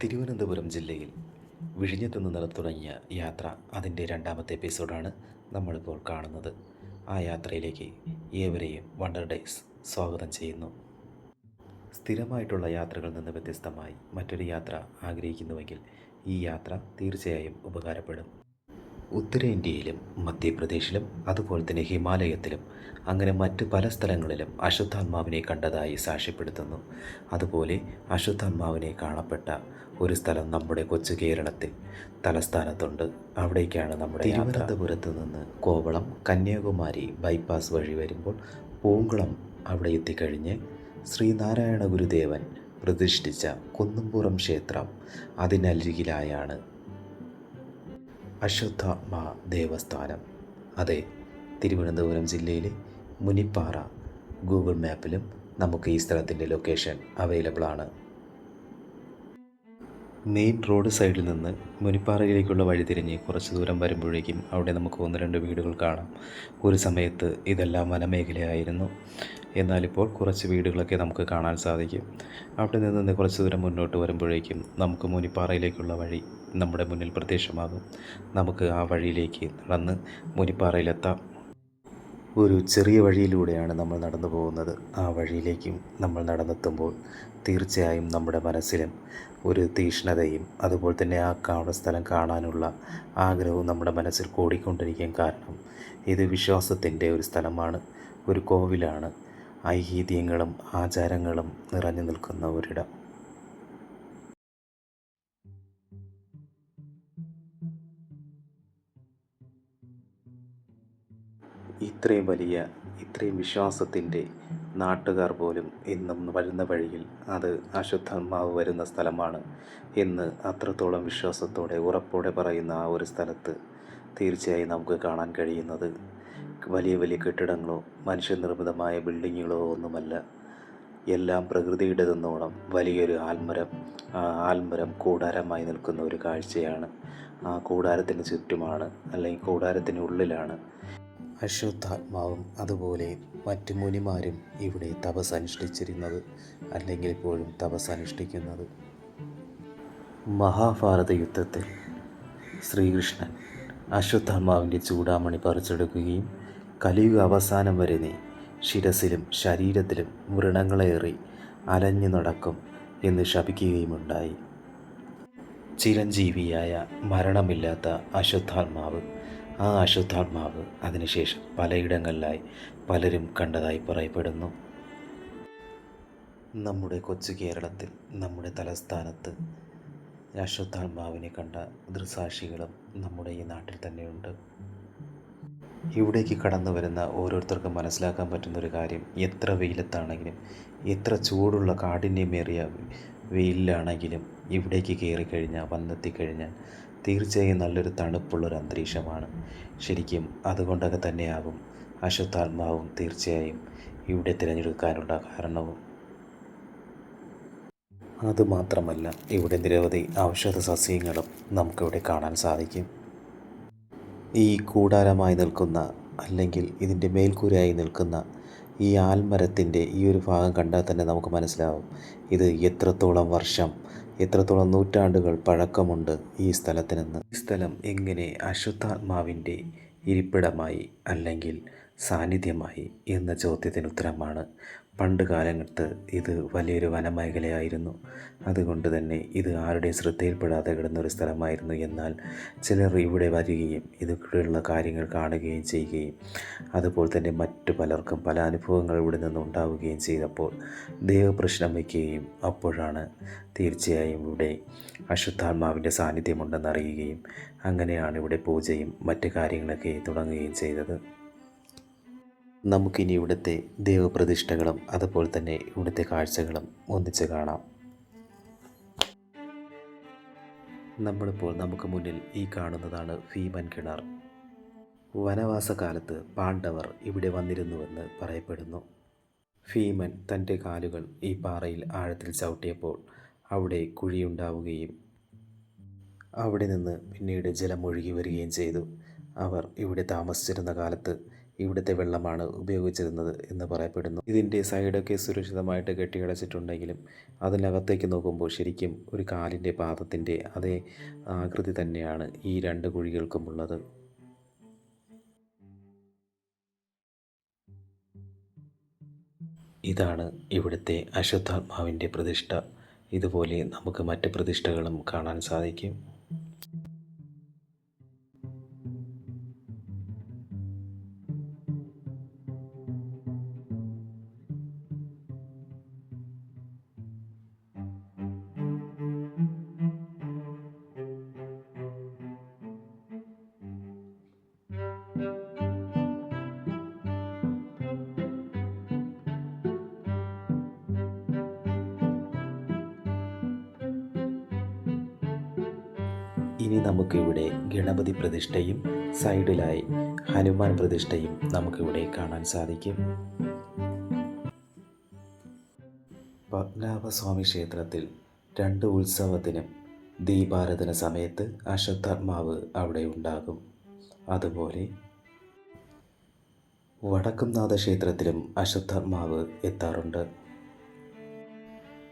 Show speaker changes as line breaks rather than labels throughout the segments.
തിരുവനന്തപുരം ജില്ലയിൽ വിഴിഞ്ഞത്തു നിന്ന് തുടങ്ങിയ യാത്ര അതിൻ്റെ രണ്ടാമത്തെ എപ്പിസോഡാണ് നമ്മളിപ്പോൾ കാണുന്നത്. ആ യാത്രയിലേക്ക് ഏവരെയും വണ്ടർ ഡേയ്സ് സ്വാഗതം ചെയ്യുന്നു. സ്ഥിരമായിട്ടുള്ള യാത്രകളിൽ നിന്ന് വ്യത്യസ്തമായി മറ്റൊരു യാത്ര ആഗ്രഹിക്കുന്നുവെങ്കിൽ ഈ യാത്ര തീർച്ചയായും ഉപകാരപ്പെടും. ഉത്തരേന്ത്യയിലും മധ്യപ്രദേശിലും അതുപോലെ തന്നെ ഹിമാലയത്തിലും അങ്ങനെ മറ്റ് പല സ്ഥലങ്ങളിലും അശ്വത്ഥാത്മാവിനെ കണ്ടതായി സാക്ഷ്യപ്പെടുത്തുന്നു. അതുപോലെ അശ്വത്ഥാത്മാവിനെ കാണപ്പെട്ട ഒരു സ്ഥലം നമ്മുടെ കൊച്ചു കേരളത്തിൽ തലസ്ഥാനത്തുണ്ട്. അവിടേക്കാണ് നമ്മുടെ തിരുവനന്തപുരത്ത് നിന്ന് കോവളം കന്യാകുമാരി ബൈപ്പാസ് വഴി വരുമ്പോൾ പൂങ്കുളം അവിടെ എത്തിക്കഴിഞ്ഞ് ശ്രീനാരായണ ഗുരുദേവൻ പ്രതിഷ്ഠിച്ച കുന്നുംപുറം ക്ഷേത്രം അതിനരികിലായാണ് അശ്വത്ഥാത്മ ദേവസ്ഥാനം. അതെ, തിരുവനന്തപുരം ജില്ലയിലെ മുനിപ്പാറ. ഗൂഗിൾ മാപ്പിലും നമുക്ക് ഈ സ്ഥലത്തിൻ്റെ ലൊക്കേഷൻ അവൈലബിൾ ആണ്. മെയിൻ റോഡ് സൈഡിൽ നിന്ന് മുനിപ്പാറയിലേക്കുള്ള വഴി തിരിഞ്ഞ് കുറച്ച് ദൂരം വരുമ്പോഴേക്കും അവിടെ നമുക്ക് ഒന്ന് രണ്ട് വീടുകൾ കാണാം. ഒരു സമയത്ത് ഇതെല്ലാം വനമേഖലയായിരുന്നു. എന്നാലിപ്പോൾ കുറച്ച് വീടുകളൊക്കെ നമുക്ക് കാണാൻ സാധിക്കും. അവിടെ നിന്ന് കുറച്ച് ദൂരം മുന്നോട്ട് വരുമ്പോഴേക്കും നമുക്ക് മുനിപ്പാറയിലേക്കുള്ള വഴി നമ്മുടെ മുന്നിൽ പ്രത്യക്ഷമാകും. നമുക്ക് ആ വഴിയിലേക്ക് നടന്ന് മുനിപ്പാറയിലെത്താം. ഒരു ചെറിയ വഴിയിലൂടെയാണ് നമ്മൾ നടന്നു പോകുന്നത്. ആ വഴിയിലേക്കും നമ്മൾ നടന്നെത്തുമ്പോൾ തീർച്ചയായും നമ്മുടെ മനസ്സിലും ഒരു തീഷ്ണതയും അതുപോലെ തന്നെ ആ സ്ഥലം കാണാനുള്ള ആഗ്രഹവും നമ്മുടെ മനസ്സിൽ കൂടിക്കൊണ്ടിരിക്കാൻ കാരണം ഇത് വിശ്വാസത്തിൻ്റെ ഒരു സ്ഥലമാണ്, ഒരു കോവിലാണ്. ഐതിഹ്യങ്ങളും ആചാരങ്ങളും നിറഞ്ഞു നിൽക്കുന്ന ഒരിടം. ഇത്രയും വിശ്വാസത്തിൻ്റെ നാട്ടുകാർ പോലും ഇന്നും വരുന്ന വഴിയിൽ അത് അശ്വത്ഥാത്മാവ് വരുന്ന സ്ഥലമാണ് എന്ന് അത്രത്തോളം വിശ്വാസത്തോടെ ഉറപ്പോടെ പറയുന്ന ആ ഒരു സ്ഥലത്ത് തീർച്ചയായും നമുക്ക് കാണാൻ കഴിയുന്നത് വലിയ വലിയ കെട്ടിടങ്ങളോ മനുഷ്യനിർമ്മിതമായ ബിൽഡിങ്ങുകളോ ഒന്നുമല്ല. എല്ലാം പ്രകൃതിയുടെ നിന്നോണം വലിയൊരു ആൽമരം കൂടാരമായി നിൽക്കുന്ന ഒരു കാഴ്ചയാണ്. ആ കൂടാരത്തിന് ചുറ്റുമാണ് അല്ലെങ്കിൽ കൂടാരത്തിനുള്ളിലാണ് അശ്വത്ഥാത്മാവും അതുപോലെ മറ്റു മുനിമാരും ഇവിടെ തപസ്സനുഷ്ഠിച്ചിരുന്നത്, അല്ലെങ്കിൽ ഇപ്പോഴും തപസ്സനുഷ്ഠിക്കുന്നത്. മഹാഭാരത യുദ്ധത്തിൽ ശ്രീകൃഷ്ണൻ അശ്വത്ഥാത്മാവിൻ്റെ ചൂടാമണി പറിച്ചെടുക്കുകയും കലിയുഗ അവസാനം വരെ നീ ശിരസിലും ശരീരത്തിലും വ്രണങ്ങളേറി അലഞ്ഞു നടക്കും എന്ന് ശപിക്കുകയുമുണ്ടായി. ചിരഞ്ജീവിയായ മരണമില്ലാത്ത അശ്വത്ഥാത്മാവ്, ആ അശ്വത്ഥാത്മാവ് അതിനുശേഷം പലയിടങ്ങളിലായി പലരും കണ്ടതായി പറയപ്പെടുന്നു. നമ്മുടെ കൊച്ചു കേരളത്തിൽ നമ്മുടെ തലസ്ഥാനത്ത് അശ്വത്ഥാത്മാവിനെ കണ്ട ദൃസാക്ഷികളും നമ്മുടെ ഈ നാട്ടിൽ തന്നെയുണ്ട്. ഇവിടേക്ക് കടന്നു വരുന്ന ഓരോരുത്തർക്കും മനസ്സിലാക്കാൻ പറ്റുന്നൊരു കാര്യം, എത്ര വെയിലത്താണെങ്കിലും എത്ര ചൂടുള്ള കാഠിന്യമേറിയ വെയിലാണെങ്കിലും ഇവിടേക്ക് വന്നെത്തിക്കഴിഞ്ഞാൽ തീർച്ചയായും നല്ലൊരു തണുപ്പുള്ളൊരു അന്തരീക്ഷമാണ്. ശരിക്കും അതുകൊണ്ടൊക്കെ തന്നെയാകും അശ്വത്ഥാത്മാവും തീർച്ചയായും ഇവിടെ തിരഞ്ഞെടുക്കാനുള്ള കാരണവും. അതുമാത്രമല്ല, ഇവിടെ നിരവധി ഔഷധ സസ്യങ്ങളും നമുക്കിവിടെ കാണാൻ സാധിക്കും. ഈ കൂടാരമായി നിൽക്കുന്ന അല്ലെങ്കിൽ ഇതിൻ്റെ മേൽക്കൂരയായി നിൽക്കുന്ന ഈ ആൽമരത്തിൻ്റെ ഈ ഒരു ഭാഗം കണ്ടാൽ തന്നെ നമുക്ക് മനസ്സിലാവും ഇത് എത്രത്തോളം നൂറ്റാണ്ടുകൾ പഴക്കമുണ്ട് ഈ സ്ഥലത്തിനെന്ന്. ഈ സ്ഥലം എങ്ങനെ അശ്വത്ഥാത്മാവിൻ്റെ ഇരിപ്പിടമായി അല്ലെങ്കിൽ സാന്നിധ്യമായി എന്ന ചോദ്യത്തിന് ഉത്തരമാണ് പണ്ട് കാലത്ത് ഇത് വലിയൊരു വനമേഖലയായിരുന്നു. അതുകൊണ്ട് തന്നെ ഇത് ആരുടെയും ശ്രദ്ധയിൽപ്പെടാതെ കിടന്നൊരു സ്ഥലമായിരുന്നു. എന്നാൽ ചിലർ ഇവിടെ വരികയും ഇതുകൂടെയുള്ള കാര്യങ്ങൾ കാണുകയും ചെയ്യുകയും അതുപോലെ തന്നെ മറ്റു പലർക്കും പല അനുഭവങ്ങൾ ഇവിടെ നിന്നുണ്ടാവുകയും ചെയ്തപ്പോൾ ദൈവപ്രശ്നം വയ്ക്കുകയും അപ്പോഴാണ് തീർച്ചയായും ഇവിടെ അശ്വത്ഥാത്മാവിൻ്റെ സാന്നിധ്യമുണ്ടെന്നറിയുകയും അങ്ങനെയാണ് ഇവിടെ പൂജയും മറ്റു കാര്യങ്ങളൊക്കെ തുടങ്ങുകയും ചെയ്തത്. നമുക്കിനി ഇവിടുത്തെ ദൈവപ്രതിഷ്ഠകളും അതുപോലെ തന്നെ ഇവിടുത്തെ കാഴ്ചകളും ഒന്നിച്ച് കാണാം. നമുക്ക് മുന്നിൽ ഈ കാണുന്നതാണ് ഭീമൻ കിണർ. വനവാസകാലത്ത് പാണ്ഡവർ ഇവിടെ വന്നിരുന്നുവെന്ന് പറയപ്പെടുന്നു. ഭീമൻ തൻ്റെ കാലുകൾ ഈ പാറയിൽ ആഴത്തിൽ ചവിട്ടിയപ്പോൾ അവിടെ കുഴിയുണ്ടാവുകയും അവിടെ നിന്ന് പിന്നീട് ജലം ഒഴുകി വരികയും ചെയ്തു. അവർ ഇവിടെ താമസിച്ചിരുന്ന കാലത്ത് ഇവിടുത്തെ വെള്ളമാണ് ഉപയോഗിച്ചിരുന്നത് എന്ന് പറയപ്പെടുന്നു. ഇതിൻ്റെ സൈഡൊക്കെ സുരക്ഷിതമായിട്ട് കെട്ടിയടച്ചിട്ടുണ്ടെങ്കിലും അതിനകത്തേക്ക് നോക്കുമ്പോൾ ശരിക്കും ഒരു കാലിൻ്റെ പാദത്തിൻ്റെ അതേ ആകൃതി തന്നെയാണ് ഈ രണ്ട് കുഴികൾക്കുമുള്ളത്. ഇതാണ് ഇവിടുത്തെ അശ്വത്ഥാത്മാവിൻ്റെ പ്രതിഷ്ഠ. ഇതുപോലെ നമുക്ക് മറ്റ് പ്രതിഷ്ഠകളും കാണാൻ സാധിക്കും. ഇനി നമുക്കിവിടെ ഗണപതി പ്രതിഷ്ഠയും സൈഡിലായി ഹനുമാൻ പ്രതിഷ്ഠയും നമുക്കിവിടെ കാണാൻ സാധിക്കും. പത്മനാഭസ്വാമി ക്ഷേത്രത്തിൽ 2 ഉത്സവത്തിനും ദീപാരാധന സമയത്ത് അശ്വത്ഥാത്മാവ് അവിടെ ഉണ്ടാകും. അതുപോലെ വടക്കുംനാഥ ക്ഷേത്രത്തിലും അശ്വത്ഥാത്മാവ് എത്താറുണ്ട്.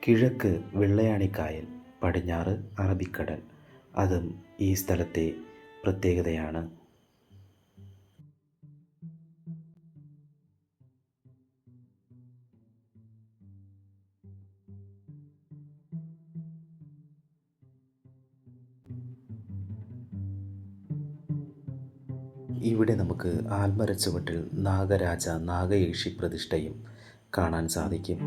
കിഴക്ക് വെള്ളയാണിക്കായൽ, പടിഞ്ഞാറ് അറബിക്കടൽ, അതും ഈ സ്ഥലത്തെ പ്രത്യേകതയാണ്. ഇവിടെ നമുക്ക് ആൽമരച്ചുവട്ടിൽ നാഗരാജ നാഗയക്ഷി പ്രതിഷ്ഠയും കാണാൻ സാധിക്കും.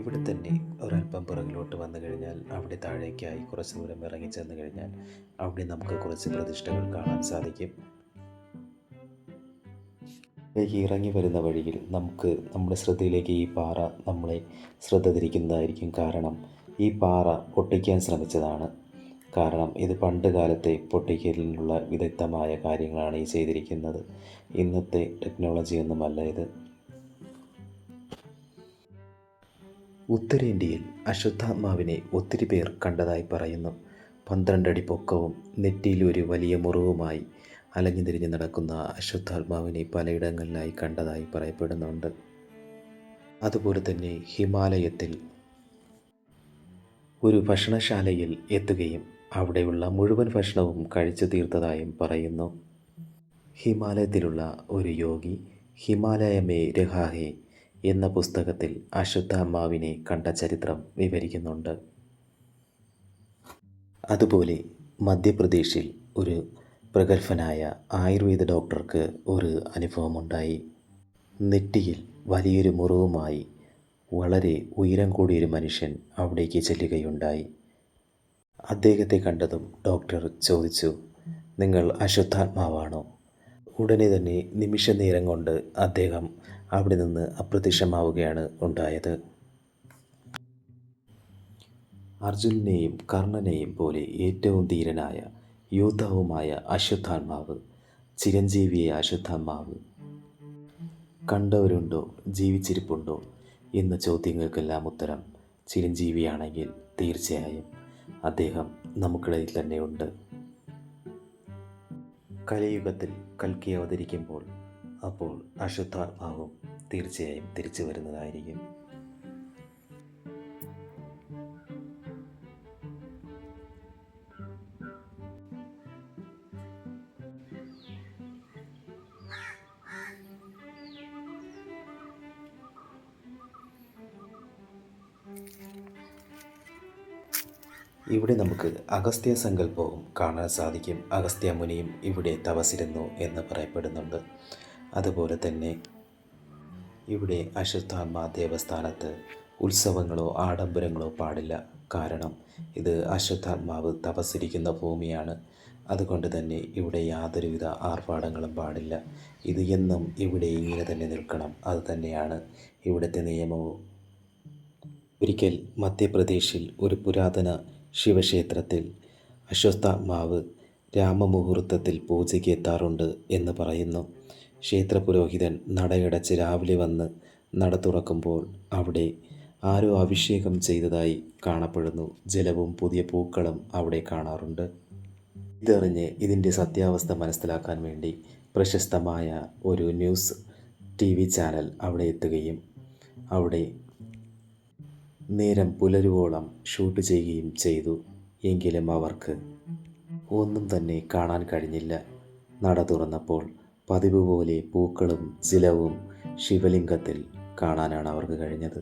ഇവിടെ തന്നെ ഒരല്പം പുറകിലോട്ട് വന്നു കഴിഞ്ഞാൽ അവിടെ താഴേക്കായി കുറച്ച് ദൂരം ഇറങ്ങി ചെന്ന് കഴിഞ്ഞാൽ അവിടെ നമുക്ക് കുറച്ച് പ്രതിഷ്ഠകൾ കാണാൻ സാധിക്കും. ഇറങ്ങി വരുന്ന വഴിയിൽ നമുക്ക് നമ്മുടെ ശ്രദ്ധയിലേക്ക് ഈ പാറ നമ്മളെ ശ്രദ്ധ തിരിക്കുന്നതായിരിക്കും. കാരണം ഈ പാറ പൊട്ടിക്കാൻ ശ്രമിച്ചതാണ്. കാരണം ഇത് പണ്ട് കാലത്തെ പൊട്ടിക്കലിനുള്ള വിദഗ്ധമായ കാര്യങ്ങളാണ് ഈ ചെയ്തിരിക്കുന്നത്. ഇന്നത്തെ ടെക്നോളജിയൊന്നുമല്ല ഇത്. ഉത്തരേന്ത്യയിൽ അശ്വത്ഥാത്മാവിനെ ഒത്തിരി പേർ കണ്ടതായി പറയുന്നു. 12 അടി പൊക്കവും നെറ്റിയിൽ ഒരു വലിയ മുറിവുമായി അലഞ്ഞു തിരിഞ്ഞ് നടക്കുന്ന അശ്വത്ഥാത്മാവിനെ പലയിടങ്ങളിലായി കണ്ടതായി പറയപ്പെടുന്നുണ്ട്. അതുപോലെ തന്നെ ഹിമാലയത്തിൽ ഒരു ഭക്ഷണശാലയിൽ എത്തുകയും അവിടെയുള്ള മുഴുവൻ ഭക്ഷണവും കഴിച്ചു തീർത്തതായും പറയുന്നു. ഹിമാലയത്തിലുള്ള ഒരു യോഗി ഹിമാലയമേ രഹാഹേ എന്ന പുസ്തകത്തിൽ അശ്വത്ഥാത്മാവിനെ കണ്ട ചരിത്രം വിവരിക്കുന്നുണ്ട്. അതുപോലെ മധ്യപ്രദേശിൽ ഒരു പ്രഗത്ഭനായ ആയുർവേദ ഡോക്ടർക്ക് ഒരു അനുഭവമുണ്ടായി. നെറ്റിയിൽ വലിയൊരു മുറിവുമായി വളരെ ഉയരം കൂടിയൊരു മനുഷ്യൻ അവിടേക്ക് ചെല്ലുകയുണ്ടായി. അദ്ദേഹത്തെ കണ്ടതും ഡോക്ടർ ചോദിച്ചു, നിങ്ങൾ അശ്വത്ഥാത്മാവാണോ? ഉടനെ തന്നെ നിമിഷ നേരം കൊണ്ട് അദ്ദേഹം അവിടെ നിന്ന് അപ്രത്യക്ഷമാവുകയാണ് ഉണ്ടായത്. അർജുനനെയും കർണനെയും പോലെ ഏറ്റവും ധീരനായ യോദ്ധാവുമായ അശ്വത്ഥാത്മാവ്, ചിരഞ്ജീവിയെ അശ്വത്ഥാത്മാവ് കണ്ടവരുണ്ടോ, ജീവിച്ചിരിപ്പുണ്ടോ എന്ന ചോദ്യങ്ങൾക്കെല്ലാം ഉത്തരം ചിരഞ്ജീവിയാണെങ്കിൽ തീർച്ചയായും അദ്ദേഹം നമുക്കിടയിൽ തന്നെയുണ്ട്. കലിയുഗത്തിൽ കൽക്കി അവതരിക്കുമ്പോൾ അപ്പോൾ അശ്വത്ഥാത്മാവും തീർച്ചയായും തിരിച്ചു വരുന്നതായിരിക്കും. ഇവിടെ നമുക്ക് അഗസ്ത്യ സങ്കല്പവും കാണാൻ സാധിക്കും. അഗസ്ത്യ മുനിയും ഇവിടെ തപസിരുന്നു എന്ന് പറയപ്പെടുന്നുണ്ട്. അതുപോലെ തന്നെ ഇവിടെ അശ്വത്ഥാത്മ ദേവസ്ഥാനത്ത് ഉത്സവങ്ങളോ ആഡംബരങ്ങളോ പാടില്ല. കാരണം ഇത് അശ്വത്ഥാത്മാവ് തപസ്സിരിക്കുന്ന ഭൂമിയാണ്. അതുകൊണ്ട് തന്നെ ഇവിടെ യാതൊരുവിധ ആർഭാടങ്ങളും പാടില്ല. ഇത് എന്നും ഇവിടെ ഇങ്ങനെ തന്നെ നിൽക്കണം. അത് തന്നെയാണ് ഇവിടുത്തെ നിയമവും. ഒരിക്കൽ മധ്യപ്രദേശിൽ ഒരു പുരാതന ശിവക്ഷേത്രത്തിൽ അശ്വത്ഥാത്മാവ് രാമമുഹൂർത്തത്തിൽ പൂജയ്ക്ക് എത്താറുണ്ട് എന്ന് പറയുന്നു. ക്ഷേത്ര പുരോഹിതൻ നടയടച്ച് രാവിലെ വന്ന് നട തുറക്കുമ്പോൾ അവിടെ ആരോ അഭിഷേകം ചെയ്തതായി കാണപ്പെടുന്നു. ജലവും പുതിയ പൂക്കളും അവിടെ കാണാറുണ്ട്. ഇതറിഞ്ഞ് ഇതിൻ്റെ സത്യാവസ്ഥ മനസ്സിലാക്കാൻ വേണ്ടി പ്രശസ്തമായ ഒരു ന്യൂസ് TV ചാനൽ അവിടെ എത്തുകയും അവിടെ നേരം പുലരുവോളം ഷൂട്ട് ചെയ്യുകയും ചെയ്തു. എങ്കിലും അവർക്ക് ഒന്നും തന്നെ കാണാൻ കഴിഞ്ഞില്ല. നട തുറന്നപ്പോൾ പതിവ് പോലെ പൂക്കളും ജലവും ശിവലിംഗത്തിൽ കാണാനാണ് അവർക്ക് കഴിഞ്ഞത്.